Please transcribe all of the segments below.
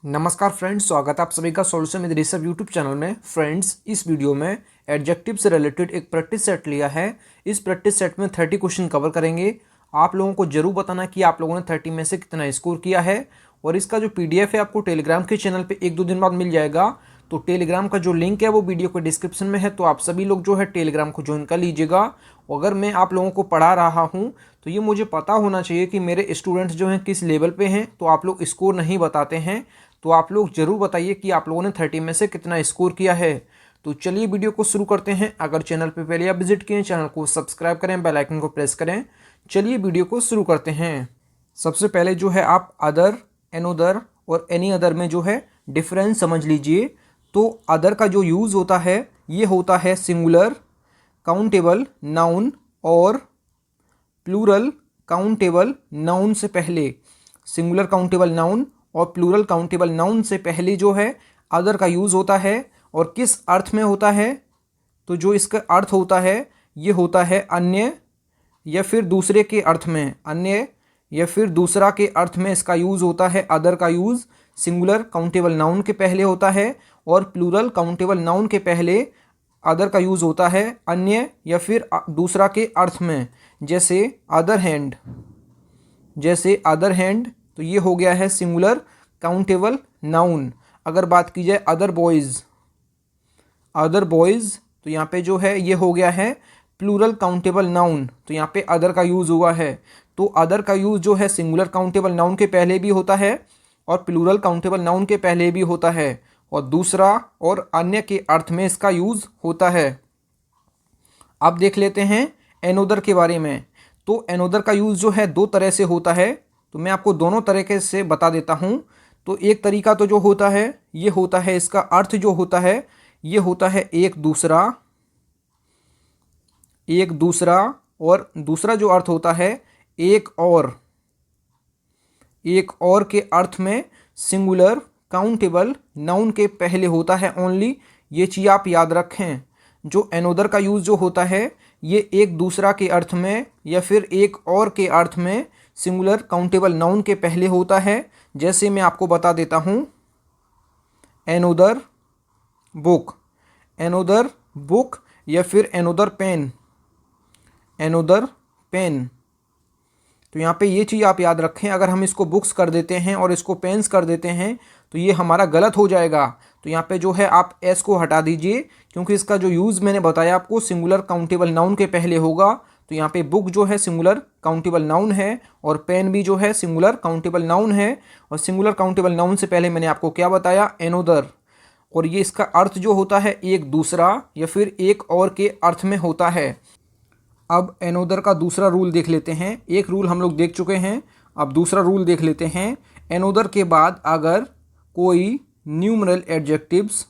नमस्कार फ्रेंड्स, स्वागत है आप सभी का solution with Rishabh YouTube channel में। फ्रेंड्स, इस वीडियो में एडजेक्टिव से रिलेटेड एक प्रैक्टिस सेट लिया है। इस प्रैक्टिस सेट में 30 क्वेश्चन कवर करेंगे। आप लोगों को जरूर बताना कि आप लोगों ने 30 में से कितना स्कोर किया है। और इसका जो पीडीएफ है आपको टेलीग्राम के चैनल पे 1-2 दिन बाद मिल जाएगा। तो टेलीग्राम का जो लिंक है वो वीडियो के डिस्क्रिप्शन में है, तो आप सभी लोग जो है टेलीग्राम को ज्वाइन कर लीजिएगा। अगर मैं आप लोगों को पढ़ा रहा हूँ तो ये मुझे पता होना चाहिए कि मेरे स्टूडेंट्स जो हैं किस लेवल पे हैं। तो आप लोग स्कोर नहीं बताते हैं, तो आप लोग जरूर बताइए कि आप लोगों ने 30 में से कितना स्कोर किया है। तो चलिए वीडियो को शुरू करते हैं। अगर चैनल पे पहले आप विजिट किए, चैनल को सब्सक्राइब करें, बेल आइकन को प्रेस करें। चलिए वीडियो को शुरू करते हैं। सबसे पहले जो है आप अदर, एनोदर और एनी अदर में जो है डिफरेंस समझ लीजिए। तो अदर का जो यूज़ होता है ये होता है सिंगुलर काउंटेबल नाउन और प्लूरल काउंटेबल नाउन से पहले। सिंगुलर काउंटेबल नाउन और प्लूरल काउंटेबल नाउन से पहले जो है अदर का यूज़ होता है। और किस अर्थ में होता है? तो जो इसका अर्थ होता है ये होता है अन्य या फिर दूसरे के अर्थ में। अन्य या फिर दूसरा के अर्थ में इसका यूज़ होता है। अदर का यूज़ सिंगुलर काउंटेबल नाउन के पहले होता है और प्लूरल काउंटेबल नाउन के पहले अदर का यूज़ होता है अन्य या फिर दूसरा के अर्थ में। जैसे अदर हैंड, अदर हैंड तो ये हो गया है सिंगुलर काउंटेबल नाउन। अगर बात की जाए अदर बॉयज़, तो यहाँ पे जो है ये हो गया है प्लूरल काउंटेबल नाउन। तो यहाँ पे अदर का यूज़ हुआ है। तो अदर का यूज़ जो है सिंगुलर काउंटेबल नाउन के पहले भी होता है और प्लूरल काउंटेबल नाउन के पहले भी होता है, और दूसरा और अन्य के अर्थ में इसका यूज़ होता है। अब देख लेते हैं एनोदर के बारे में। तो एनोदर का यूज़ जो है दो तरह से होता है, तो मैं आपको दोनों तरीके से बता देता हूँ। तो एक तरीका तो जो होता है ये होता है, इसका अर्थ जो होता है ये होता है एक दूसरा, और दूसरा जो अर्थ होता है एक और के अर्थ में सिंगुलर काउंटेबल नाउन के पहले होता है ओनली। ये चीज़ आप याद रखें। जो एनोदर का यूज़ जो होता है ये एक दूसरा के अर्थ में या फिर एक और के अर्थ में सिंगुलर काउंटेबल नाउन के पहले होता है। जैसे मैं आपको बता देता हूँ, एनोदर बुक या फिर एनोदर पेन। तो यहाँ पे ये चीज़ आप याद रखें, अगर हम इसको बुक्स कर देते हैं और इसको पेन्स कर देते हैं तो ये हमारा गलत हो जाएगा। तो यहाँ पे जो है आप एस को हटा दीजिए, क्योंकि इसका जो यूज़ मैंने बताया आपको सिंगुलर काउंटेबल नाउन के पहले होगा। तो यहाँ पे बुक जो है सिंगुलर काउंटेबल नाउन है और पेन भी जो है सिंगुलर काउंटेबल नाउन है। और सिंगुलर काउंटेबल नाउन से पहले मैंने आपको क्या बताया? एनोदर। और ये इसका अर्थ जो होता है एक दूसरा या फिर एक और के अर्थ में होता है। अब एनोदर का दूसरा रूल देख लेते हैं। एक रूल हम लोग देख चुके हैं, अब दूसरा रूल देख लेते हैं। एनोदर के बाद अगर कोई न्यूमरल एडजेक्टिव्स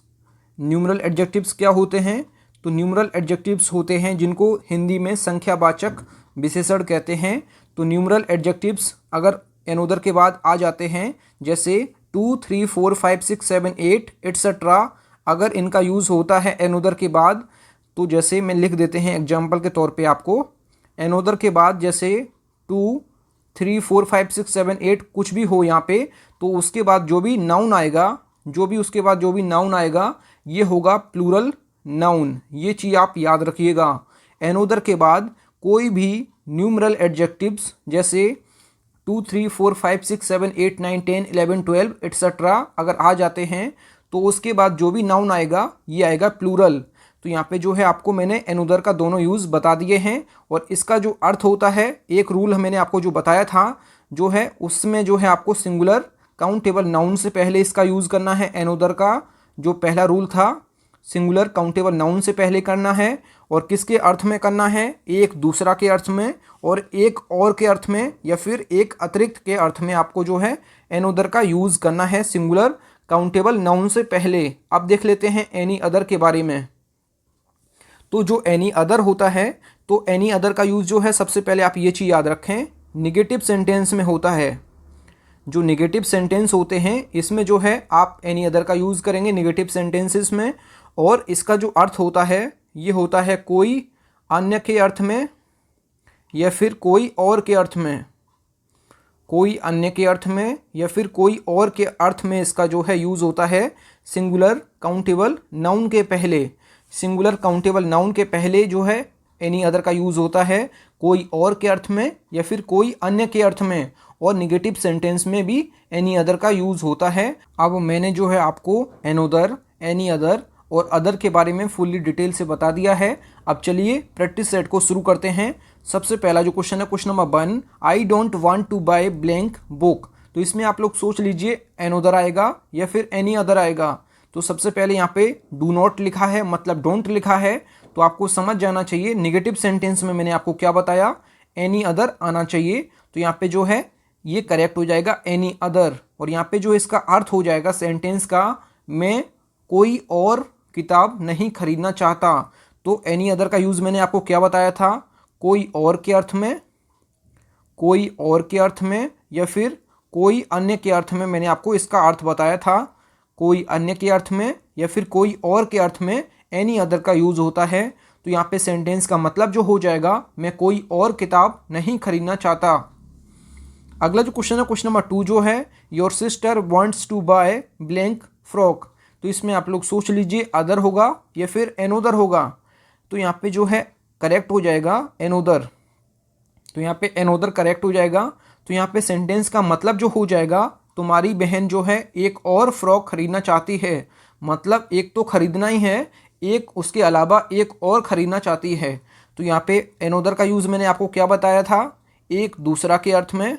क्या होते हैं? तो न्यूमरल एडजेक्टिव्स होते हैं जिनको हिंदी में संख्यावाचक विशेषण कहते हैं। तो न्यूमरल एडजेक्टिव्स अगर एनोदर के बाद आ जाते हैं, जैसे 2, 3, 4, 5, 6, 7, 8 एट्सेट्रा, अगर इनका यूज़ होता है एनोदर के बाद, तो जैसे मैं लिख देते हैं एग्जाम्पल के तौर पे आपको। एनोदर के बाद जैसे 2, 3, 4, 5, 6, 7, 8 कुछ भी हो यहाँ पे, तो उसके बाद जो भी नाउन आएगा ये होगा प्लूरल नाउन। ये चीज़ आप याद रखिएगा। एनोदर के बाद कोई भी न्यूमरल एडजेक्टिव्स जैसे 2, 3, 4, 5, 6, 7, 8, 9, 10, 11, 12 एट्सेट्रा अगर आ जाते हैं तो उसके बाद जो भी नाउन आएगा ये आएगा प्लूरल। तो यहाँ पे जो है आपको मैंने एनोदर का दोनों यूज़ बता दिए हैं। और इसका जो अर्थ होता है, एक रूल मैंने आपको जो बताया था जो है उसमें जो है आपको सिंगुलर काउंटेबल नाउन से पहले इसका यूज़ करना है। एनोदर का जो पहला रूल था सिंगुलर काउंटेबल नाउन से पहले करना है, और किसके अर्थ में करना है? एक दूसरा के अर्थ में और एक और के अर्थ में या फिर एक अतिरिक्त के अर्थ में आपको जो है एनोदर का यूज़ करना है सिंगुलर काउंटेबल नाउन से पहले। अब देख लेते हैं एनी अदर के बारे में। तो जो एनी अदर होता है, तो एनी अदर का यूज़ जो है सबसे पहले आप ये चीज़ याद रखें, निगेटिव सेंटेंस में होता है। जो निगेटिव सेंटेंस होते हैं इसमें जो है आप एनी अदर का यूज़ करेंगे निगेटिव सेंटेंसेस में। और इसका जो अर्थ होता है ये होता है कोई अन्य के अर्थ में या फिर कोई और के अर्थ में। कोई अन्य के अर्थ में या फिर कोई और के अर्थ में इसका जो है यूज़ होता है सिंगुलर काउंटेबल नाउन के पहले। सिंगुलर काउंटेबल नाउन के पहले जो है एनी अदर का यूज़ होता है कोई और के अर्थ में या फिर कोई अन्य के अर्थ में, और निगेटिव सेंटेंस में भी एनी अदर का यूज़ होता है। अब मैंने जो है आपको एनोदर, एनी अदर और अदर के बारे में फुल्ली डिटेल से बता दिया है। अब चलिए प्रैक्टिस सेट को शुरू करते हैं। सबसे पहला जो क्वेश्चन है question number 1, I don't want to buy blank book. तो इसमें आप लोग सोच लीजिए एनोदर आएगा या फिर एनी अदर आएगा। तो सबसे पहले यहाँ पे डू नॉट लिखा है, मतलब डोंट लिखा है, तो आपको समझ जाना चाहिए निगेटिव सेंटेंस में मैंने आपको क्या बताया, एनी अदर आना चाहिए। तो यहाँ पे जो है ये करेक्ट हो जाएगा एनी अदर। और यहाँ पे जो इसका अर्थ हो जाएगा सेंटेंस का, मैं कोई और किताब नहीं खरीदना चाहता। तो एनी अदर का यूज़ मैंने आपको क्या बताया था, कोई और के अर्थ में, कोई और के अर्थ में या फिर कोई अन्य के अर्थ में। मैंने आपको इसका अर्थ बताया था, कोई अन्य के अर्थ में या फिर कोई और के अर्थ में एनी अदर का यूज़ होता है। तो यहाँ पे सेंटेंस का मतलब जो हो जाएगा, मैं कोई और किताब नहीं खरीदना चाहता। अगला जो क्वेश्चन है क्वेश्चन नंबर 2 जो है, your sister wants to buy blank frock. तो इसमें आप लोग सोच लीजिए अदर होगा या फिर एनोदर होगा। तो यहाँ पे जो है करेक्ट हो जाएगा एनोदर। तो यहाँ पे एनोदर करेक्ट हो जाएगा। तो यहाँ पे सेंटेंस का मतलब जो हो जाएगा, तुम्हारी बहन जो है एक और फ्रॉक खरीदना चाहती है। मतलब एक तो खरीदना ही है, एक उसके अलावा एक और खरीदना चाहती है। तो यहाँ पे एनोदर का यूज़ मैंने आपको क्या बताया था, एक दूसरा के अर्थ में,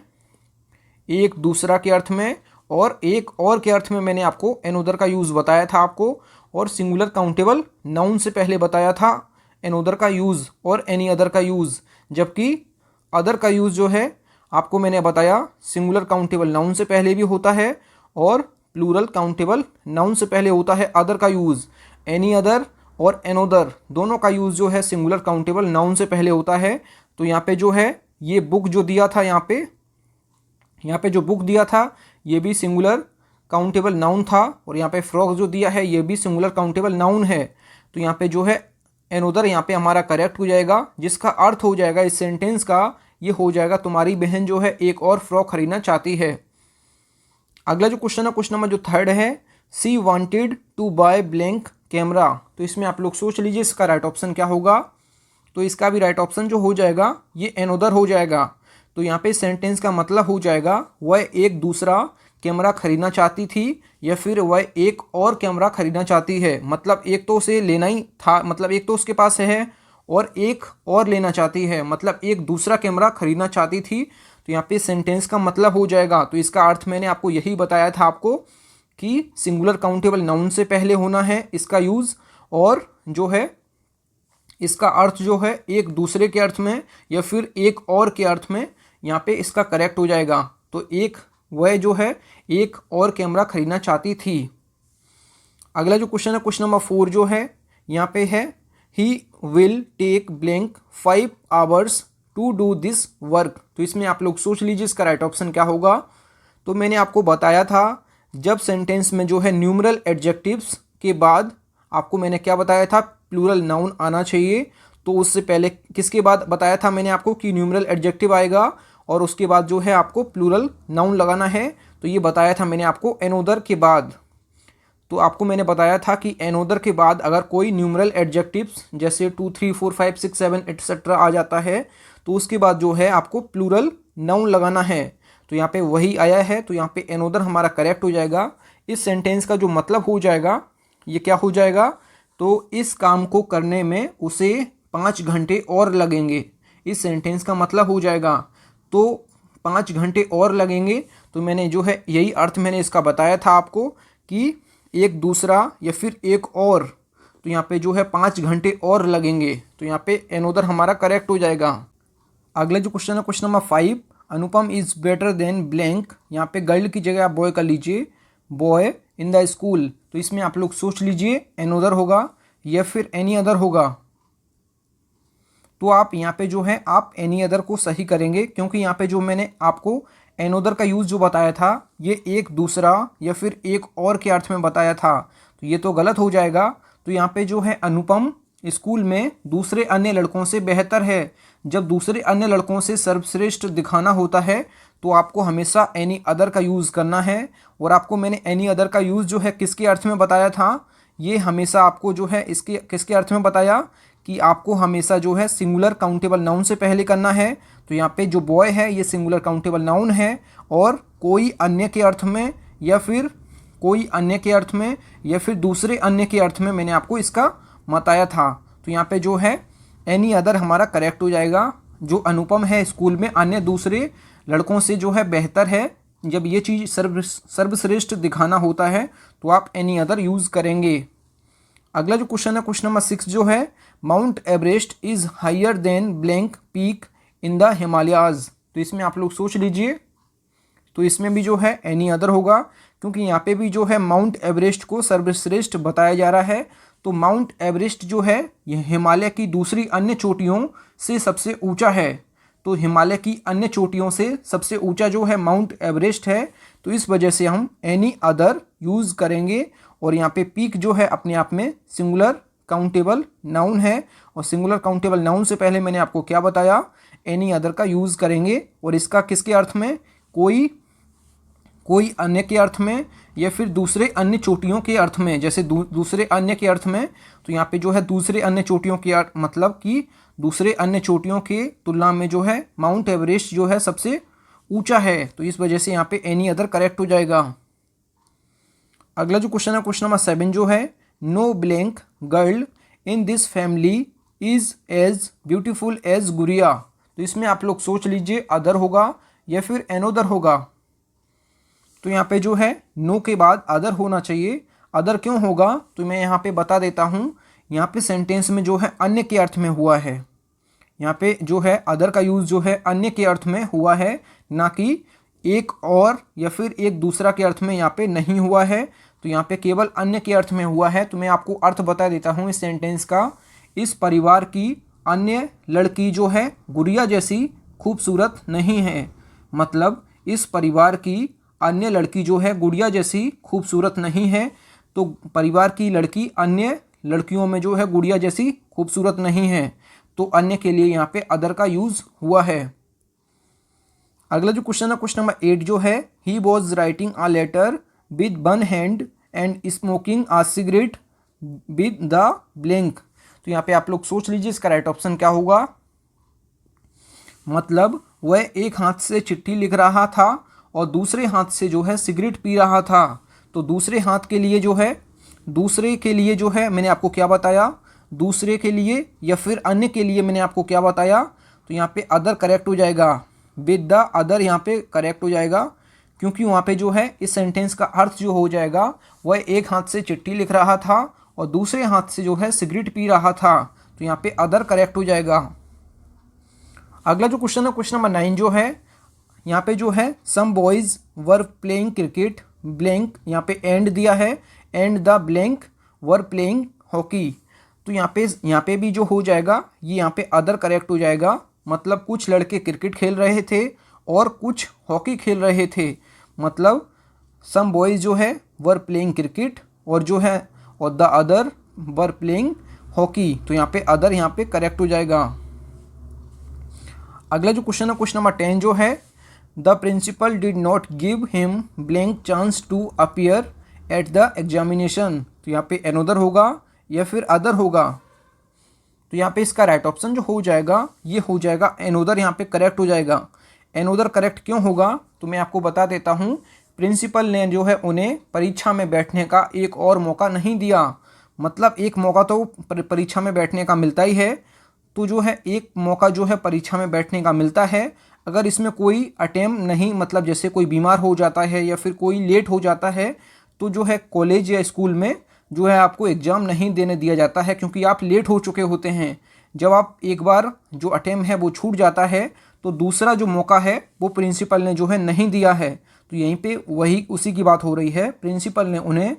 एक दूसरा के अर्थ में और एक और के अर्थ में मैंने आपको एनोदर का यूज़ बताया था आपको। और सिंगुलर काउंटेबल नाउन से पहले बताया था एनोदर का यूज़ और एनी अदर का यूज़। जबकि अदर का यूज़ जो है आपको मैंने बताया सिंगुलर काउंटेबल नाउन से पहले भी होता है और प्लूरल काउंटेबल नाउन से पहले होता है अदर का यूज़। एनी अदर और एनोदर दोनों का यूज़ जो है सिंगुलर काउंटेबल नाउन से पहले होता है। तो यहाँ पे जो है ये बुक जो दिया था, यहाँ पे जो बुक दिया था ये भी सिंगुलर काउंटेबल नाउन था, और यहाँ पे फ्रॉक जो दिया है ये भी सिंगुलर काउंटेबल नाउन है। तो यहाँ पे जो है एनोदर यहाँ पे हमारा करेक्ट हो जाएगा, जिसका अर्थ हो जाएगा इस सेंटेंस का, ये हो जाएगा तुम्हारी बहन जो है एक और फ्रॉक खरीदना चाहती है। अगला जो क्वेश्चन है क्वेश्चन नंबर जो 3 है, she wanted to buy blank camera. तो इसमें आप लोग सोच लीजिए इसका राइट ऑप्शन क्या होगा। तो इसका भी राइट ऑप्शन जो हो जाएगा ये एनोदर हो जाएगा। तो यहाँ पे सेंटेंस का मतलब हो जाएगा वह एक दूसरा कैमरा खरीदना चाहती थी या फिर वह एक और कैमरा खरीदना चाहती है। मतलब एक तो उसे लेना ही था, मतलब एक तो उसके पास है और एक और लेना चाहती है, मतलब एक दूसरा कैमरा खरीदना चाहती थी। तो यहाँ पे सेंटेंस का मतलब हो जाएगा। तो इसका अर्थ मैंने आपको यही बताया था आपको कि सिंगुलर काउंटेबल नाउन से पहले होना है इसका यूज़, और जो है इसका अर्थ जो है एक दूसरे के अर्थ में या फिर एक और के अर्थ में, यहाँ पे इसका करेक्ट हो जाएगा। तो एक वह जो है एक और कैमरा खरीदना चाहती थी। अगला जो क्वेश्चन है क्वेश्चन नंबर 4 जो है, यहाँ पे है he will take blank 5 hours to do this work. तो इसमें आप लोग सोच लीजिए इसका राइट ऑप्शन क्या होगा। तो मैंने आपको बताया था जब सेंटेंस में जो है न्यूमरल एडजेक्टिव्स के बाद आपको मैंने क्या बताया था, प्लूरल नाउन आना चाहिए। तो उससे पहले किसके बाद बताया था मैंने आपको कि न्यूमरल एडजेक्टिव आएगा और उसके बाद जो है आपको प्लूरल नाउन लगाना है। तो ये बताया था मैंने आपको एनोदर के बाद। तो आपको मैंने बताया था कि एनोदर के बाद अगर कोई न्यूमरल एडजेक्टिव्स जैसे 2, 3, 4, 5, 6, 7 एट्सेट्रा आ जाता है तो उसके बाद जो है आपको प्लूरल नाउन लगाना है। तो यहाँ पे वही आया है, तो यहाँ पे एनोदर हमारा करेक्ट हो जाएगा। इस सेंटेंस का जो मतलब हो जाएगा ये क्या हो जाएगा, तो इस काम को करने में उसे 5 घंटे और लगेंगे। इस सेंटेंस का मतलब हो जाएगा तो 5 घंटे और लगेंगे। तो मैंने जो है यही अर्थ मैंने इसका बताया था आपको कि एक दूसरा या फिर एक और। तो यहाँ पे जो है 5 घंटे और लगेंगे। तो यहाँ पे एनोदर हमारा करेक्ट हो जाएगा। अगला जो क्वेश्चन है question number 5, Anupam is better than blank. यहाँ पे गर्ल की जगह आप बॉय कर लीजिए, बॉय इन द स्कूल। तो इसमें आप लोग सोच लीजिए एनोदर होगा या फिर एनी अदर होगा। तो आप यहाँ पे जो है आप एनी अदर को सही करेंगे, क्योंकि यहाँ पे जो मैंने आपको एनोदर का यूज़ जो बताया था ये एक दूसरा या फिर एक और के अर्थ में बताया था, तो ये तो गलत हो जाएगा। तो यहाँ पे जो है अनुपम स्कूल में दूसरे अन्य लड़कों से बेहतर है। जब दूसरे अन्य लड़कों से सर्वश्रेष्ठ दिखाना होता है तो आपको हमेशा एनी अदर का यूज़ करना है। और आपको मैंने एनी अदर का यूज़ जो है किसके अर्थ में बताया था, ये हमेशा आपको जो है इसके किसके अर्थ में बताया कि आपको हमेशा जो है सिंगुलर काउंटेबल नाउन से पहले करना है। तो यहाँ पे जो बॉय है ये सिंगुलर काउंटेबल नाउन है, और कोई अन्य के अर्थ में या फिर कोई अन्य के अर्थ में या फिर दूसरे अन्य के अर्थ में मैंने आपको इसका बताया था। तो यहाँ पे जो है एनी अदर हमारा करेक्ट हो जाएगा। जो अनुपम है स्कूल में अन्य दूसरे लड़कों से जो है बेहतर है, जब ये चीज़ सर्वश्रेष्ठ दिखाना होता है तो आप एनी अदर यूज़ करेंगे। अगला जो क्वेश्चन है क्वेश्चन नंबर 6 जो है, Mount Everest is higher than blank peak in the Himalayas. तो इसमें आप लोग सोच लीजिए, तो इसमें भी जो है एनी अदर होगा, क्योंकि यहाँ पे भी जो है माउंट एवरेस्ट को सर्वश्रेष्ठ बताया जा रहा है। तो माउंट एवरेस्ट जो है यह हिमालय की दूसरी अन्य चोटियों से सबसे ऊंचा है। तो हिमालय की अन्य चोटियों से सबसे ऊंचा जो है माउंट एवरेस्ट है, तो इस वजह से हम एनी अदर यूज़ करेंगे। और यहाँ पे पीक जो है अपने आप में सिंगुलर काउंटेबल नाउन है, और सिंगुलर काउंटेबल नाउन से पहले मैंने आपको क्या बताया, एनी अदर का यूज़ करेंगे। और इसका किसके अर्थ में, कोई अन्य के अर्थ में या फिर दूसरे अन्य चोटियों के अर्थ में। जैसे दूसरे अन्य के अर्थ में, तो यहाँ पे जो है दूसरे अन्य चोटियों के अर्थ मतलब कि दूसरे अन्य चोटियों के तुलना में जो है माउंट एवरेस्ट जो है सबसे ऊंचा है। तो इस वजह से यहाँ पे एनी अदर करेक्ट हो जाएगा। अगला जो क्वेश्चन है क्वेश्चन नंबर 7 जो है, no blank girl in this family is as beautiful as Gudiya. तो इसमें आप लोग सोच लीजिए अदर होगा या फिर एनोदर होगा। तो यहाँ पे जो है नो के बाद अदर होना चाहिए। अदर क्यों होगा तो मैं यहाँ पे बता देता हूँ। यहाँ पे सेंटेंस में जो है अन्य के अर्थ में हुआ है। यहाँ पे जो है अदर का यूज़ जो है अन्य के अर्थ में हुआ है, ना कि एक और या फिर एक दूसरा के अर्थ में यहाँ पे नहीं हुआ है। तो यहाँ पे केवल अन्य के अर्थ में हुआ है। तो मैं आपको अर्थ बता देता हूँ इस सेंटेंस का। इस परिवार की अन्य लड़की जो है गुड़िया जैसी खूबसूरत नहीं है। मतलब इस परिवार की अन्य लड़की जो है गुड़िया जैसी खूबसूरत नहीं है। तो परिवार की लड़की अन्य लड़कियों में जो है गुड़िया जैसी खूबसूरत नहीं है। तो अन्य के लिए यहाँ पे अदर का यूज़ हुआ है। अगला जो क्वेश्चन है क्वेश्चन नंबर 8 जो है, he was writing a letter with one hand and smoking a cigarette with the blank. तो यहाँ पे आप लोग सोच लीजिए इसका राइट ऑप्शन क्या होगा। मतलब वह एक हाथ से चिट्ठी लिख रहा था और दूसरे हाथ से जो है सिगरेट पी रहा था। तो दूसरे हाथ के लिए जो है, दूसरे के लिए जो है मैंने आपको क्या बताया, दूसरे के लिए या फिर अन्य के लिए मैंने आपको क्या बताया। तो यहाँ पे अदर करेक्ट हो जाएगा, विद द अदर यहाँ पे करेक्ट हो जाएगा, क्योंकि वहाँ पे जो है इस सेंटेंस का अर्थ जो हो जाएगा वह एक हाथ से चिट्ठी लिख रहा था और दूसरे हाथ से जो है सिगरेट पी रहा था। तो यहाँ पे अदर करेक्ट हो जाएगा। अगला जो क्वेश्चन है क्वेश्चन नंबर 9 जो है, यहाँ पे जो है some boys were playing cricket blank, यहाँ पे एंड दिया है, and the blank were playing hockey. तो यहाँ पे भी जो हो जाएगा ये यहाँ पे अदर करेक्ट हो जाएगा। मतलब कुछ लड़के क्रिकेट खेल रहे थे और कुछ हॉकी खेल रहे थे। मतलब सम बॉयज़ जो है वर प्लेइंग क्रिकेट और जो है और the other were playing hockey. तो यहाँ पे अदर यहाँ पे करेक्ट हो जाएगा। अगला जो क्वेश्चन है क्वेश्चन नंबर 10 जो है, the principal did not give him blank chance to appear at the examination. तो यहाँ पे एनोदर होगा या फिर अदर होगा। तो यहाँ पे इसका राइट ऑप्शन जो हो जाएगा ये हो जाएगा एनोदर, यहाँ पे करेक्ट हो जाएगा। एनोदर करेक्ट क्यों होगा तो मैं आपको बता देता हूँ। प्रिंसिपल ने जो है उन्हें परीक्षा में बैठने का एक और मौका नहीं दिया। मतलब एक मौका तो परीक्षा में बैठने का मिलता ही है। तो जो है एक मौका जो है परीक्षा में बैठने का मिलता है। अगर इसमें कोई अटेम्प्ट नहीं, मतलब जैसे कोई बीमार हो जाता है या फिर कोई लेट हो जाता है, तो जो है कॉलेज या स्कूल में जो है आपको एग्ज़ाम नहीं देने दिया जाता है, क्योंकि आप लेट हो चुके होते हैं। जब आप एक बार जो अटेम्प्ट है वो छूट जाता है तो दूसरा जो मौका है वो प्रिंसिपल ने जो है नहीं दिया है। तो यहीं पे वही उसी की बात हो रही है। प्रिंसिपल ने उन्हें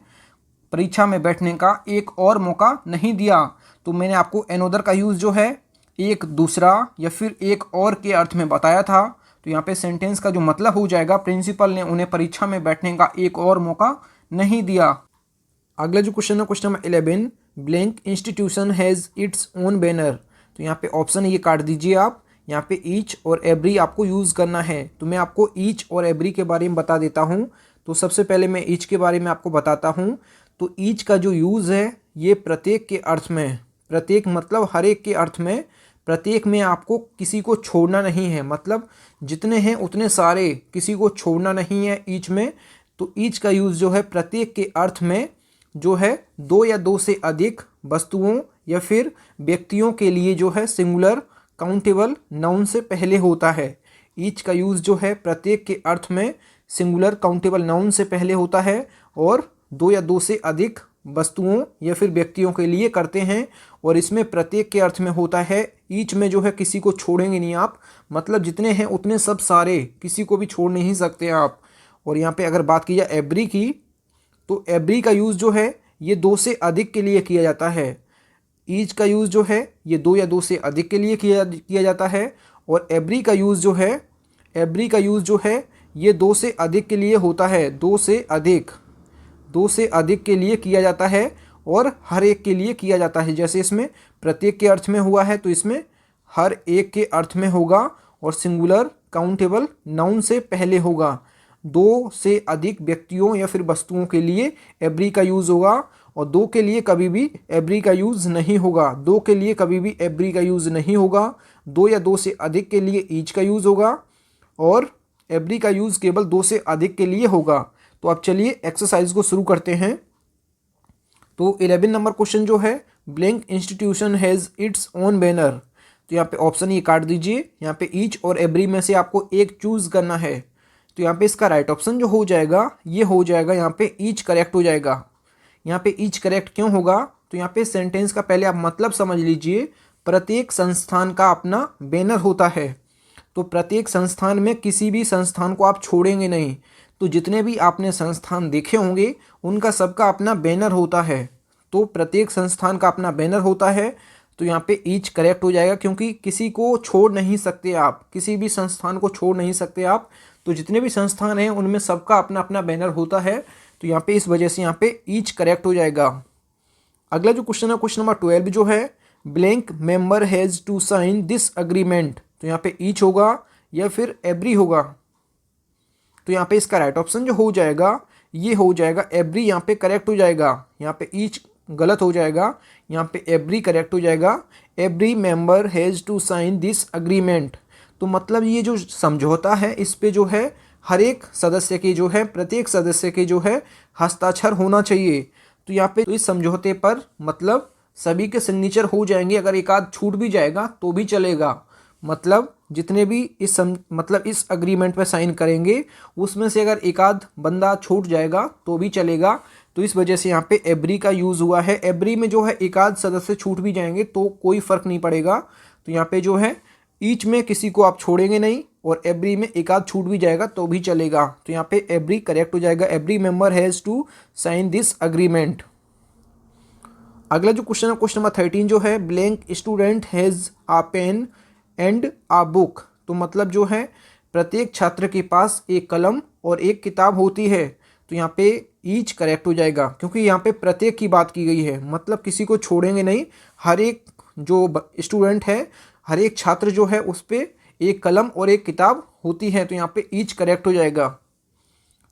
परीक्षा में बैठने का एक और मौका नहीं दिया। तो मैंने आपको एनोदर का यूज़ जो है एक दूसरा या फिर एक और के अर्थ में बताया था। तो यहाँ पे सेंटेंस का जो मतलब हो जाएगा प्रिंसिपल ने उन्हें परीक्षा में बैठने का एक और मौका नहीं दिया। अगला जो क्वेश्चन है question number 11, blank institution has its own banner. तो यहाँ पे ऑप्शन ये काट दीजिए आप यहाँ पे ईच और एवरी आपको यूज़ करना है। तो मैं आपको ईच और एवरी के बारे में बता देता हूँ। तो सबसे पहले मैं ईच के बारे में आपको बताता हूँ। तो ईच का जो यूज़ है ये प्रत्येक के अर्थ में है। प्रत्येक मतलब हर एक के अर्थ में। प्रत्येक में आपको किसी को छोड़ना नहीं है, मतलब जितने हैं उतने सारे, किसी को छोड़ना नहीं है ईच में। तो ईच का यूज़ जो है प्रत्येक के अर्थ में जो है दो या दो से अधिक वस्तुओं या फिर व्यक्तियों के लिए जो है सिंगुलर काउंटेबल नाउन से पहले होता है। ईच का यूज़ जो है प्रत्येक के अर्थ में सिंगुलर काउंटेबल नाउन से पहले होता है और दो या दो से अधिक वस्तुओं या फिर व्यक्तियों के लिए करते हैं। और इसमें प्रत्येक के अर्थ में होता है। ईच में जो है किसी को छोड़ेंगे नहीं आप, मतलब जितने हैं उतने सब सारे, किसी को भी छोड़ नहीं सकते आप। और यहाँ पे अगर बात की जाए एवरी की, तो एवरी का यूज़ जो है ये दो से अधिक के लिए किया जाता है। ईच का यूज़ जो है ये दो या दो से अधिक के लिए किया जाता है। और एवरी का यूज़ जो है, एवरी का यूज़ जो है ये दो से अधिक के लिए होता है। दो से अधिक के लिए किया जाता है और हर एक के लिए किया जाता है। जैसे इसमें प्रत्येक के अर्थ में हुआ है तो इसमें हर एक के अर्थ में होगा और सिंगुलर काउंटेबल नाउन से पहले होगा। दो से अधिक व्यक्तियों या फिर वस्तुओं के लिए एवरी का यूज़ होगा और दो के लिए कभी भी एवरी का यूज़ नहीं होगा। दो के लिए कभी भी एवरी का यूज़ नहीं होगा। दो या दो से अधिक के लिए ईच का यूज़ होगा और एवरी का यूज़ केवल दो से अधिक के लिए होगा। तो अब चलिए एक्सरसाइज को शुरू करते हैं। तो 11 नंबर क्वेश्चन जो है, blank institution has its own banner. तो यहाँ पे ऑप्शन ये काट दीजिए। यहाँ पे ईच और एवरी में से आपको एक चूज़ करना है। तो यहाँ पे इसका राइट ऑप्शन जो हो जाएगा ये हो जाएगा, यहाँ पे ईच करेक्ट हो जाएगा। यहाँ पे ईच करेक्ट क्यों होगा, तो यहाँ पे सेंटेंस का पहले आप मतलब समझ लीजिए। प्रत्येक संस्थान का अपना बैनर होता है। तो प्रत्येक संस्थान में किसी भी संस्थान को आप छोड़ेंगे नहीं। तो जितने भी आपने संस्थान देखे होंगे उनका सबका अपना बैनर होता है। तो प्रत्येक संस्थान का अपना बैनर होता है। तो यहाँ पे ईच करेक्ट हो जाएगा, क्योंकि किसी को छोड़ नहीं सकते आप, किसी भी संस्थान को छोड़ नहीं सकते आप। तो जितने भी संस्थान हैं उनमें सबका अपना अपना बैनर होता है। तो यहाँ पे इस वजह से यहाँ पे ईच करेक्ट हो जाएगा। अगला जो क्वेश्चन है, क्वेश्चन नंबर 12 जो है, blank member has to sign this agreement. तो यहाँ पे ईच होगा या फिर एवरी होगा। तो यहाँ पे इसका राइट ऑप्शन जो हो जाएगा ये हो जाएगा एवरी। यहाँ पे करेक्ट हो जाएगा। यहाँ पे ईच गलत हो जाएगा, यहाँ पे एवरी करेक्ट हो जाएगा। Every member has to sign this agreement. तो मतलब ये जो समझौता है इस पे जो है हर एक सदस्य के जो है, प्रत्येक सदस्य के जो है हस्ताक्षर होना चाहिए। तो यहाँ पे तो इस समझौते पर मतलब सभी के सिग्नेचर हो जाएंगे। अगर एक आध छूट भी जाएगा तो भी चलेगा। मतलब जितने भी इस अग्रीमेंट पे साइन करेंगे उसमें से अगर एक आध बंदा छूट जाएगा तो भी चलेगा। तो इस वजह से यहाँ पे एवरी का यूज़ हुआ है। एवरी में जो है एक आध सदस्य छूट भी जाएंगे तो कोई फ़र्क नहीं पड़ेगा। तो यहाँ पे जो है ईच में किसी को आप छोड़ेंगे नहीं और एवरी में एक आध छूट भी जाएगा तो भी चलेगा। तो यहाँ पे एवरी करेक्ट हो जाएगा। Every member has to sign this agreement. अगला जो क्वेश्चन है, क्वेश्चन नंबर 13 जो है, blank student has a pen and a book. तो मतलब जो है प्रत्येक छात्र के पास एक कलम और एक किताब होती है। तो यहाँ पे ईच करेक्ट हो जाएगा, क्योंकि यहाँ पे प्रत्येक की बात की गई है, मतलब किसी को छोड़ेंगे नहीं। हर एक जो स्टूडेंट है, हर एक छात्र जो है उस पर एक कलम और एक किताब होती है। तो यहाँ पे ईच करेक्ट हो जाएगा।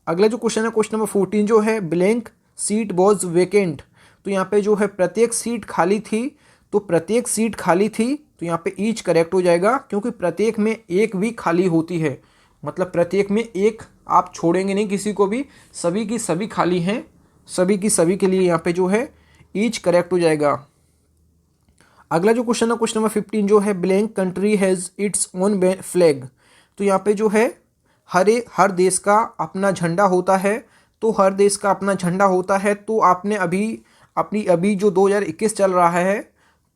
अगला जो क्वेश्चन है, क्वेश्चन नंबर 14 जो है, ब्लैंक सीट वॉज वेकेंट। तो यहाँ पे जो है प्रत्येक सीट खाली थी। तो प्रत्येक सीट खाली थी तो यहाँ पे ईच करेक्ट हो जाएगा, क्योंकि प्रत्येक में एक भी खाली होती है। मतलब प्रत्येक में एक आप छोड़ेंगे नहीं किसी को भी, सभी की सभी खाली हैं, सभी की सभी के लिए यहाँ पे जो है ईच करेक्ट हो जाएगा। अगला जो क्वेश्चन है, क्वेश्चन नंबर 15 जो है, blank country has its own flag. तो यहाँ पे जो है हर देश का अपना झंडा होता है। तो हर देश का अपना झंडा होता है। तो आपने अभी जो 2021 चल रहा है,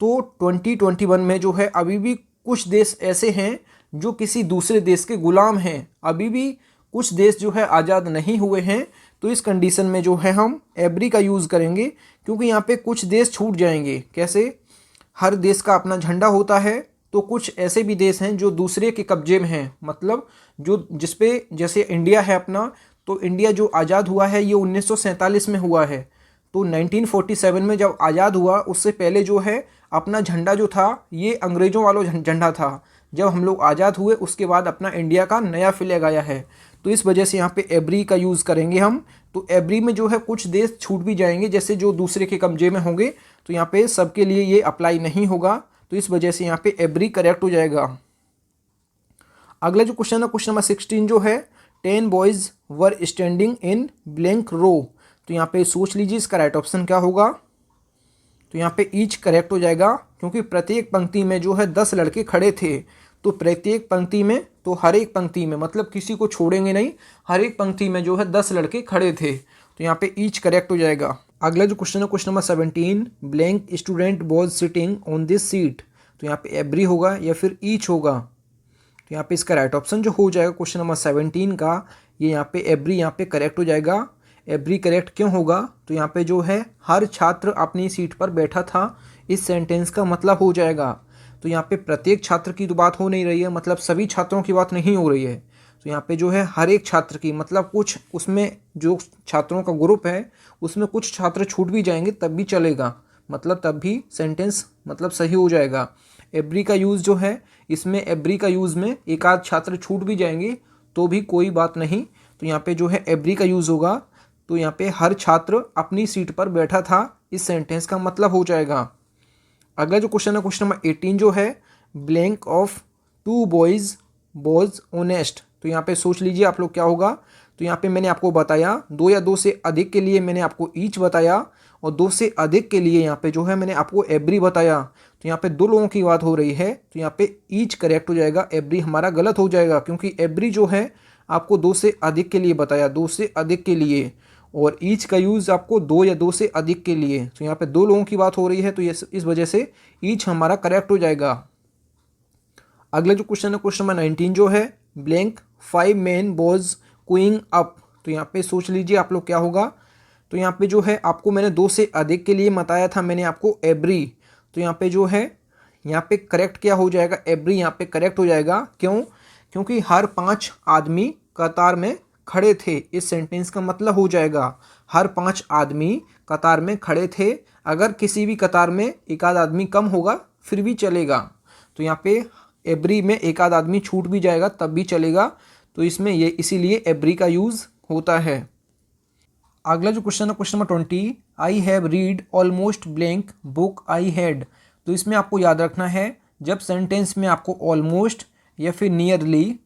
तो 2021 में जो है अभी भी कुछ देश ऐसे हैं जो किसी दूसरे देश के गुलाम हैं। अभी भी कुछ देश जो है आज़ाद नहीं हुए हैं। तो इस कंडीशन में जो है हम एवरी का यूज़ करेंगे, क्योंकि यहाँ पे कुछ देश छूट जाएंगे। कैसे? हर देश का अपना झंडा होता है, तो कुछ ऐसे भी देश हैं जो दूसरे के कब्जे में हैं। मतलब जो जिसपे जैसे इंडिया है अपना, तो इंडिया जो आज़ाद हुआ है ये 1947 में हुआ है। तो 1947 में जब आज़ाद हुआ उससे पहले जो है अपना झंडा जो था ये अंग्रेज़ों वाला झंडा था। जब हम लोग आज़ाद हुए उसके बाद अपना इंडिया का नया फ्लैग आया है। तो इस वजह से यहाँ पे एवरी का यूज़ करेंगे हम। तो एवरी में जो है कुछ देश छूट भी जाएंगे, जैसे जो दूसरे के कब्जे में होंगे, तो यहाँ पे सबके लिए ये अप्लाई नहीं होगा। तो इस वजह से यहाँ पे एवरी करेक्ट हो जाएगा। अगला जो क्वेश्चन है क्वेश्चन नंबर 16 जो है 10 boys were standing in blank row. तो यहाँ पे सोच लीजिए इसका राइट ऑप्शन क्या होगा। तो यहाँ पे ईच करेक्ट हो जाएगा, क्योंकि प्रत्येक पंक्ति में जो है 10 लड़के खड़े थे। तो प्रत्येक पंक्ति में, तो हर एक पंक्ति में, मतलब किसी को छोड़ेंगे नहीं, हर एक पंक्ति में जो है 10 लड़के खड़े थे। तो यहाँ पे ईच करेक्ट हो जाएगा। अगला जो क्वेश्चन है question number 17 blank student was sitting on this seat. तो यहाँ पे एवरी होगा या फिर ईच होगा। तो यहाँ पे इसका राइट ऑप्शन जो हो जाएगा क्वेश्चन नंबर 17 का, ये यहाँ पे एवरी यहाँ पे करेक्ट हो जाएगा। एवरी करेक्ट क्यों होगा, तो यहाँ पे जो है हर छात्र अपनी सीट पर बैठा था, इस सेंटेंस का मतलब हो जाएगा। तो यहाँ पे प्रत्येक छात्र की तो बात हो नहीं रही है, मतलब सभी छात्रों की बात नहीं हो रही है। तो यहाँ पे जो है हर एक छात्र की, मतलब कुछ उसमें जो छात्रों का ग्रुप है उसमें कुछ छात्र छूट भी जाएंगे तब भी चलेगा, मतलब तब भी सेंटेंस मतलब सही हो जाएगा। एवरी का यूज़ जो है, इसमें एवरी का यूज़ में एक आध छात्र छूट भी जाएंगे तो भी कोई बात नहीं। तो यहाँ पे जो है एवरी का यूज़ होगा। तो यहाँ पे हर छात्र अपनी सीट पर बैठा था, इस सेंटेंस का मतलब हो जाएगा। अगला जो क्वेश्चन है क्वेश्चन नंबर 18 जो है blank of 2 boys was honest. तो यहाँ पे सोच लीजिए आप लोग क्या होगा। तो यहाँ पे मैंने आपको बताया 2 या 2 से अधिक के लिए मैंने आपको ईच बताया, और 2 से अधिक के लिए यहाँ पे जो है मैंने आपको एवरी बताया। तो यहाँ पे 2 लोगों की बात हो रही है, तो यहाँ पे ईच करेक्ट हो जाएगा, एवरी हमारा गलत हो जाएगा, क्योंकि एवरी जो है आपको 2 से अधिक के लिए बताया, 2 से अधिक के लिए, और ईच का यूज़ आपको 2 या 2 से अधिक के लिए। तो यहाँ पे 2 लोगों की बात हो रही है, तो ये इस वजह से ईच हमारा करेक्ट हो जाएगा। अगला जो क्वेश्चन है क्वेश्चन नंबर 19 जो है blank 5 man was queuing up. तो यहाँ पे सोच लीजिए आप लोग क्या होगा। तो यहाँ पे जो है आपको मैंने 2 से अधिक के लिए बताया था मैंने आपको एवरी। तो यहाँ पे जो है यहाँ पे करेक्ट क्या हो जाएगा, एवरी यहाँ पे करेक्ट हो जाएगा। क्यों, क्योंकि हर 5 आदमी कतार में खड़े थे, इस सेंटेंस का मतलब हो जाएगा हर 5 आदमी कतार में खड़े थे। अगर किसी भी कतार में एक आध आदमी कम होगा फिर भी चलेगा। तो यहाँ पे एवरी में एक आध आदमी छूट भी जाएगा तब भी चलेगा। तो इसमें ये इसीलिए एवरी का यूज़ होता है। अगला जो क्वेश्चन है question number 20 I have read almost blank book I had. तो इसमें आपको याद रखना है, जब सेंटेंस में आपको ऑलमोस्ट या फिर नियरली,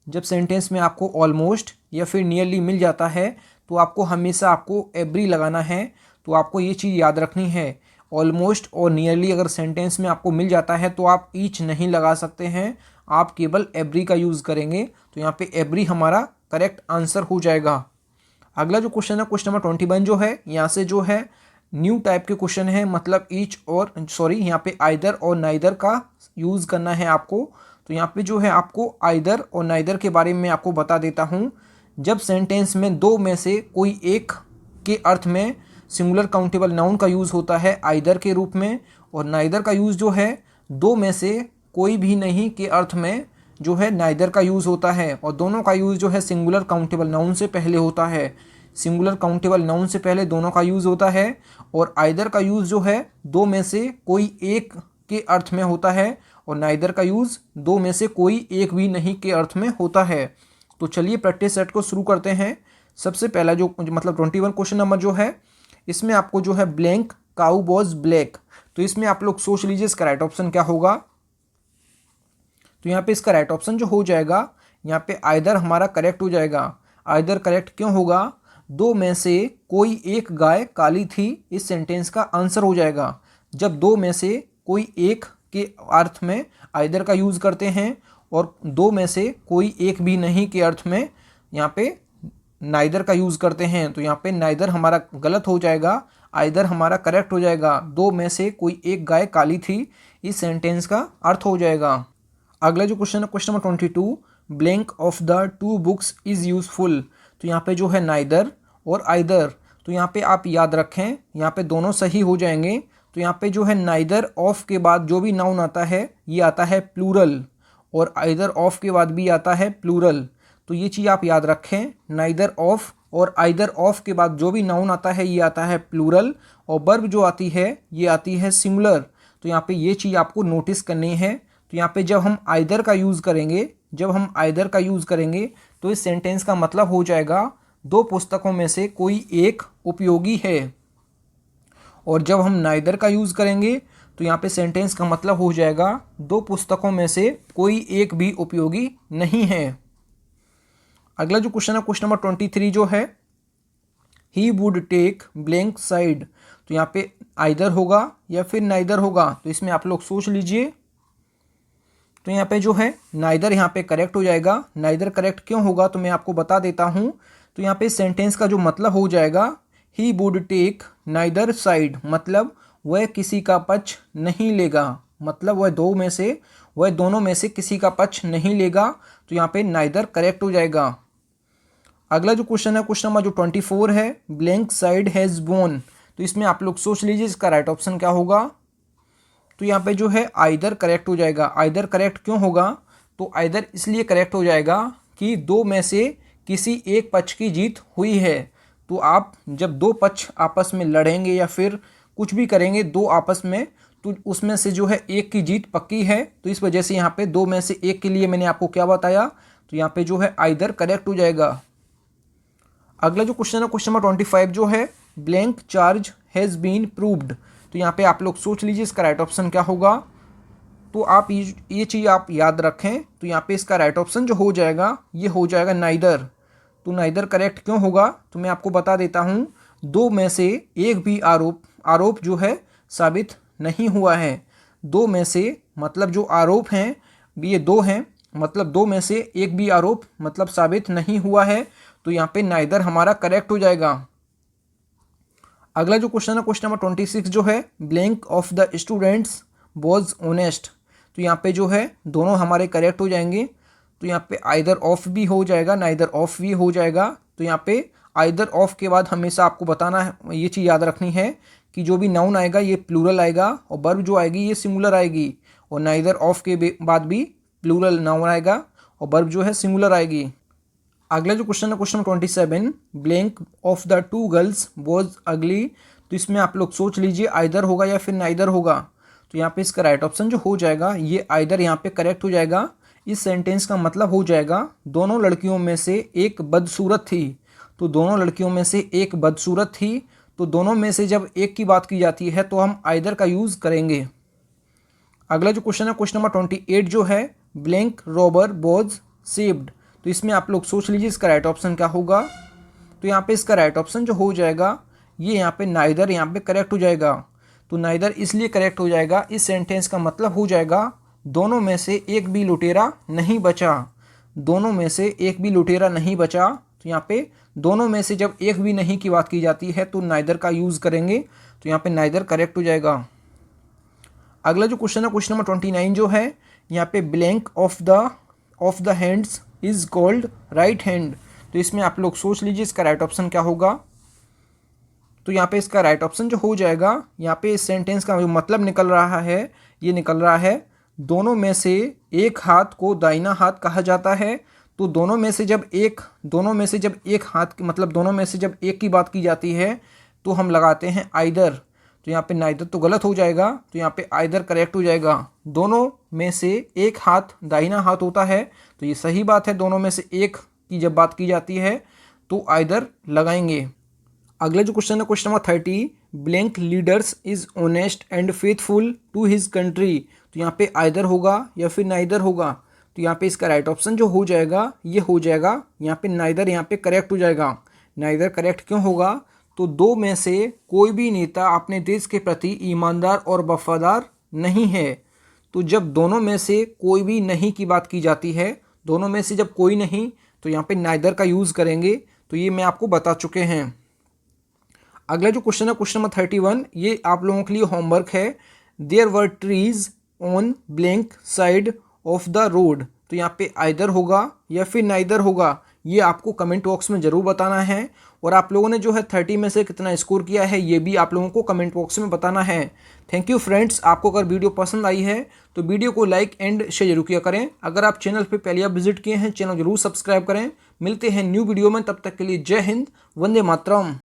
जब सेंटेंस में आपको ऑलमोस्ट या फिर नियरली मिल जाता है तो आपको हमेशा आपको एवरी लगाना है। तो आपको ये चीज़ याद रखनी है, ऑलमोस्ट और नियरली अगर सेंटेंस में आपको मिल जाता है तो आप ईच नहीं लगा सकते हैं, आप केवल एवरी का यूज़ करेंगे। तो यहाँ पे एवरी हमारा करेक्ट आंसर हो जाएगा। अगला जो क्वेश्चन है क्वेश्चन नंबर 21 जो है, यहाँ से जो है न्यू टाइप के क्वेश्चन है, मतलब ईच और यहाँ पे आइदर और नाइदर का यूज़ करना है आपको। तो यहाँ पे जो है आपको आइदर और नाइदर के बारे में आपको बता देता हूँ। जब सेंटेंस में 2 में से कोई एक के अर्थ में सिंगुलर काउंटेबल नाउन का यूज़ होता है आइदर के रूप में, और नाइदर का यूज़ जो है 2 में से कोई भी नहीं के अर्थ में जो है नाइदर का यूज़ होता है, और दोनों का यूज़ जो है सिंगुलर काउंटेबल नाउन से पहले होता है। सिंगुलर काउंटेबल नाउन से पहले दोनों का यूज़ होता है, और आइदर का यूज़ जो है 2 में से कोई एक के अर्थ में होता है, और नाइदर का यूज़ 2 में से कोई एक भी नहीं के अर्थ में होता है। तो चलिए प्रैक्टिस सेट को शुरू करते हैं। सबसे पहला जो मतलब 21 क्वेश्चन नंबर जो है, इसमें आपको जो है ब्लैंक काऊ वॉज ब्लैक। तो इसमें आप लोग सोच लीजिए इसका राइट ऑप्शन क्या होगा। तो यहाँ पे इसका राइट ऑप्शन जो हो जाएगा, यहाँ पे आइदर हमारा करेक्ट हो जाएगा। आइदर करेक्ट क्यों होगा, 2 में से कोई एक गाय काली थी, इस सेंटेंस का आंसर हो जाएगा। जब 2 में से कोई एक के अर्थ में आइदर का यूज़ करते हैं और 2 में से कोई एक भी नहीं के अर्थ में यहाँ पे नाइदर का यूज़ करते हैं, तो यहाँ पे नाइदर हमारा गलत हो जाएगा, आइदर हमारा करेक्ट हो जाएगा। 2 में से कोई एक गाय काली थी, इस सेंटेंस का अर्थ हो जाएगा। अगला जो क्वेश्चन है question number 22 blank of the 2 books is useful. तो यहाँ पे जो है नाइदर और आइदर, तो यहाँ पे आप याद रखें यहाँ पे दोनों सही हो जाएंगे। तो यहाँ पे जो है नाइदर ऑफ के बाद जो भी नाउन आता है ये आता है प्लूरल, और आइदर ऑफ के बाद भी आता है प्लूरल। तो ये चीज़ आप याद रखें, नाइदर ऑफ और आइदर ऑफ के बाद जो भी नाउन आता है ये आता है प्लूरल, और वर्ब जो आती है ये आती है सिंगुलर। तो यहाँ पे ये चीज़ आपको नोटिस करनी है। तो यहाँ पे जब हम आइदर का यूज़ करेंगे तो इस सेंटेंस का मतलब हो जाएगा दो पुस्तकों में से कोई एक उपयोगी है। और जब हम नाइदर का यूज़ करेंगे तो यहाँ पे सेंटेंस का मतलब हो जाएगा दो पुस्तकों में से कोई एक भी उपयोगी नहीं है। अगला जो क्वेश्चन है क्वेश्चन नंबर 23 जो है, he would take blank side. तो यहाँ पे आइदर होगा या फिर नाइदर होगा, तो इसमें आप लोग सोच लीजिए। तो यहाँ पे जो है नाइदर यहाँ पे करेक्ट हो जाएगा। नाइदर करेक्ट क्यों होगा तो मैं आपको बता देता हूँ। तो यहाँ पे सेंटेंस का जो मतलब हो जाएगा he would take neither side, मतलब वह किसी का पक्ष नहीं लेगा, मतलब वह दोनों में से किसी का पक्ष नहीं लेगा। तो यहाँ पे नाइदर करेक्ट हो जाएगा। अगला जो क्वेश्चन है क्वेश्चन नंबर जो 24 है, ब्लैंक साइड हैज़ बोन। तो इसमें आप लोग सोच लीजिए इसका राइट ऑप्शन क्या होगा। तो यहाँ पे जो है आइदर करेक्ट हो जाएगा। आइदर करेक्ट क्यों होगा तो आइदर इसलिए करेक्ट हो जाएगा कि दो में से किसी एक पक्ष की जीत हुई है। तो आप जब दो पक्ष आपस में लड़ेंगे या फिर कुछ भी करेंगे दो आपस में, तो उसमें से जो है एक की जीत पक्की है। तो इस वजह से यहाँ पे दो में से एक के लिए मैंने आपको क्या बताया, तो यहाँ पे जो है आइदर करेक्ट हो जाएगा। अगला जो क्वेश्चन है क्वेश्चन नंबर 25 जो है, blank charge has been proved. तो यहाँ पे आप लोग सोच लीजिए इसका राइट ऑप्शन क्या होगा। तो आप ये चीज़ आप याद रखें। तो यहाँ पे इसका राइट ऑप्शन जो हो जाएगा ये हो जाएगा नाइदर। तो नाइदर करेक्ट क्यों होगा तो मैं आपको बता देता हूँ। दो में से एक भी आरोप जो है साबित नहीं हुआ है। दो में से मतलब जो आरोप हैं ये दो हैं, मतलब दो में से एक भी आरोप मतलब साबित नहीं हुआ है। तो यहाँ पे नाइदर हमारा करेक्ट हो जाएगा। अगला जो क्वेश्चन है क्वेश्चन नंबर 26 जो है, blank of the students was honest. तो यहाँ पे जो है दोनों हमारे करेक्ट हो जाएंगे। तो यहाँ पे आइदर ऑफ भी हो जाएगा, नाइदर ऑफ भी हो जाएगा। तो यहाँ पे आइदर ऑफ के बाद हमेशा आपको बताना है, ये चीज़ याद रखनी है कि जो भी नाउन आएगा ये प्लूरल आएगा और वर्ब जो आएगी ये सिंगुलर आएगी। और नाइदर ऑफ के बाद भी प्लूरल नाउन आएगा और वर्ब जो है सिंगुलर आएगी। अगला जो क्वेश्चन है question 27, blank of the two girls was अगली। तो इसमें आप लोग सोच लीजिए आइदर होगा या फिर नाइदर होगा। तो यहाँ पे इसका राइट ऑप्शन जो हो जाएगा ये आइदर यहाँ पे करेक्ट हो जाएगा। इस सेंटेंस का मतलब हो जाएगा दोनों लड़कियों में से एक बदसूरत थी। तो दोनों लड़कियों में से एक बदसूरत थी, तो दोनों में से जब एक की बात की जाती है तो हम आइदर का यूज़ करेंगे। अगला जो क्वेश्चन है क्वेश्चन नंबर 28 जो है, ब्लैंक रॉबर वॉज सेव्ड। तो इसमें आप लोग सोच लीजिए इसका राइट ऑप्शन क्या होगा। तो यहाँ पे इसका राइट ऑप्शन जो हो जाएगा ये यहाँ पे नाइदर यहाँ पे करेक्ट हो जाएगा। तो नाइदर इसलिए करेक्ट हो जाएगा, इस सेंटेंस का मतलब हो जाएगा दोनों में से एक भी लुटेरा नहीं बचा। दोनों में से एक भी लुटेरा नहीं बचा। तो यहाँ पे दोनों में से जब एक भी नहीं की बात की जाती है तो नाइदर का यूज़ करेंगे। तो यहाँ पे नाइदर करेक्ट हो जाएगा। अगला जो क्वेश्चन है क्वेश्चन नंबर 29 जो है, यहाँ पे blank of the hands is called right hand. तो इसमें आप लोग सोच लीजिए इसका राइट ऑप्शन क्या होगा। तो यहाँ पे इसका राइट ऑप्शन जो हो जाएगा, यहाँ पे इस सेंटेंस का जो मतलब निकल रहा है ये निकल रहा है दोनों में से एक हाथ को दाहिना हाथ कहा जाता है। तो दोनों में से जब एक हाथ मतलब दोनों में से जब एक की बात की जाती है तो हम लगाते हैं आइदर। तो यहाँ पे नाइदर तो गलत हो जाएगा। तो यहाँ पे आइदर करेक्ट हो जाएगा। दोनों में से एक हाथ दाहिना हाथ होता है तो ये सही बात है। दोनों में से एक की जब बात की जाती है तो आइदर लगाएंगे। अगला जो क्वेश्चन है question number 30, blank leaders is honest and faithful to his country. तो यहाँ पे आइदर होगा या फिर नाइदर होगा। तो यहाँ पे इसका राइट ऑप्शन जो हो जाएगा ये हो जाएगा यहाँ पे नाइदर यहाँ पे करेक्ट हो जाएगा। नाइदर करेक्ट क्यों होगा तो दो में से कोई भी नेता अपने देश के प्रति ईमानदार और वफादार नहीं है। तो जब दोनों में से कोई भी नहीं की बात की जाती है, दोनों में से जब कोई नहीं तो यहाँ पे नाइदर का यूज़ करेंगे। तो ये मैं आपको बता चुके हैं। अगला जो क्वेश्चन है क्वेश्चन नंबर 31, ये आप लोगों के लिए होमवर्क है। There were trees on blank side of the road. तो यहाँ पे आइदर होगा या फिर नाइदर होगा, ये आपको कमेंट बॉक्स में ज़रूर बताना है। और आप लोगों ने जो है 30 में से कितना स्कोर किया है ये भी आप लोगों को कमेंट बॉक्स में बताना है। Thank you friends. आपको अगर वीडियो पसंद आई है तो वीडियो को लाइक एंड शेयर जरूर किया करें। अगर आप चैनल पे पहले आप विजिट किए हैं चैनल जरूर सब्सक्राइब करें। मिलते हैं न्यू वीडियो में, तब तक के लिए जय हिंद, वंदे मातरम।